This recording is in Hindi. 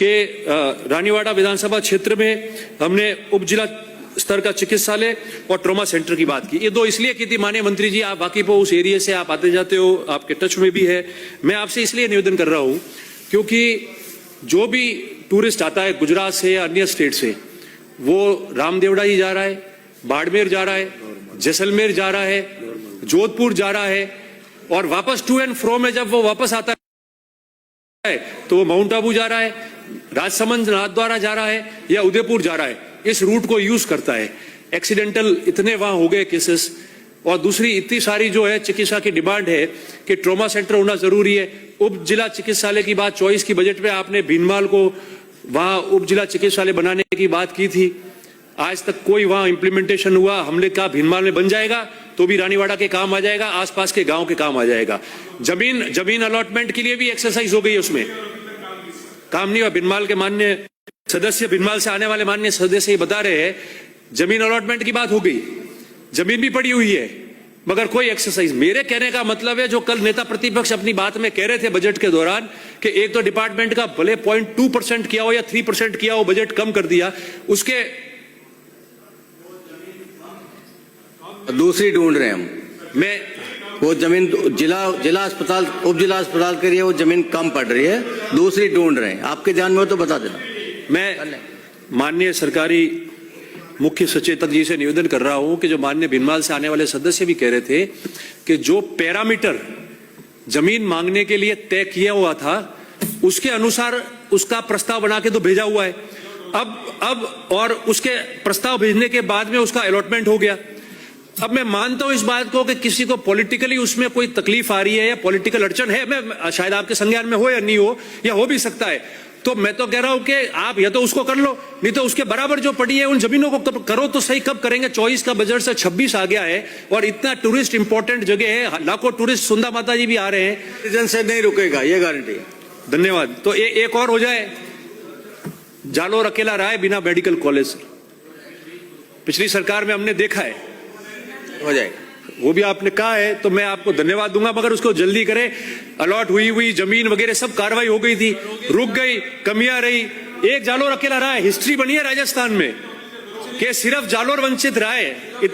कि रानीवाड़ा विधानसभा क्षेत्र में हमने उप जिला स्तर का चिकित्सालय और ट्रॉमा सेंटर की बात की। ये दो इसलिए की थी, माननीय मंत्री जी आप वाकिफ हो उस एरिया से, आप आते जाते हो, आपके टच में भी है। मैं आपसे इसलिए निवेदन कर रहा हूं क्योंकि जो भी टूरिस्ट आता है गुजरात से या अन्य स्टेट से, वो रामदेवड़ा जी जा रहा है, बाड़मेर जा रहा है, जैसलमेर जा रहा है, जोधपुर जा रहा है, और वापस टू एंड फ्रो में जब वो वापस आता है तो वो माउंट आबू जा रहा है, राजसमंद नाथद्वारा जा रहा है या उदयपुर जा रहा है। इस रूट को यूज करता है। एक्सीडेंटल इतने वहां हो गए केसेस, और दूसरी इतनी सारी जो है चिकित्सा की डिमांड है कि ट्रॉमा सेंटर होना जरूरी है। उप जिला चिकित्सालय की बात 24 की बजट में आपने भीनमाल को वहां उप जिला चिकित्सालय बनाने की बात की थी, आज तक कोई वहां इंप्लीमेंटेशन हुआ। हमने कहा भीनमाल में बन जाएगा तो भी रानीवाड़ा के काम आ जाएगा, आसपास के गांव के काम आ जाएगा। जमीन अलॉटमेंट के लिए भी एक्सरसाइज हो गई, उसमें काम नहीं हुआ। भीनमाल के माननीय सदस्य, भीनमाल से आने वाले माननीय सदस्य ये बता रहे हैं जमीन अलॉटमेंट की बात हो गई, जमीन भी पड़ी हुई है, मगर कोई एक्सरसाइज। मेरे कहने का मतलब है जो कल नेता प्रतिपक्ष अपनी बात में कह रहे थे बजट के दौरान कि एक तो डिपार्टमेंट का भले 0.2% किया हो या 3% किया हो, बजट कम कर दिया, उसके दूसरी ढूंढ रहे हैं हम। मैं वो जमीन जिला अस्पताल उप जिला अस्पताल के लिए वो जमीन कम पड़ रही है, दूसरी ढूंढ रहे हैं। आपके ध्यान में हो तो बता देना। मैं माननीय सरकारी मुख्य सचेतक जी से निवेदन कर रहा हूं कि जो माननीय भीनमाल से आने वाले सदस्य भी कह रहे थे कि जो पैरामीटर जमीन मांगने के लिए तय किया हुआ था उसके अनुसार उसका प्रस्ताव बना के तो भेजा हुआ है। अब और उसके प्रस्ताव भेजने के बाद में उसका अलॉटमेंट हो गया। अब मैं मानता हूं इस बात को कि किसी को पॉलिटिकली उसमें कोई तकलीफ आ रही है या पॉलिटिकल अड़चन है, मैं शायद आपके संज्ञान में हो या नहीं हो, या हो भी सकता है, तो मैं तो कह रहा हूं कि आप या तो उसको कर लो, नहीं तो उसके बराबर जो पड़ी है उन जमीनों को करो। तो सही कब करेंगे? 24 का बजट से 26 आ गया है और इतना टूरिस्ट इंपॉर्टेंट जगह है, लाखों टूरिस्ट, सुंदा माता जी भी आ रहे हैं, सीजन से नहीं रुकेगा, ये गारंटी है। धन्यवाद। तो एक और हो जाए, जालोर अकेला रहा है बिना मेडिकल कॉलेज। पिछली सरकार में हमने देखा है, हो जाएगा, वो भी आपने कहा है, तो मैं आपको धन्यवाद दूंगा, मगर उसको जल्दी करें। अलॉट हुई जमीन वगैरह सब कार्रवाई हो गई थी, रुक गई, कमियां रही। एक जालोर अकेला रहा है, हिस्ट्री बनी है राजस्थान में कि सिर्फ जालोर वंचित रहा है। इतना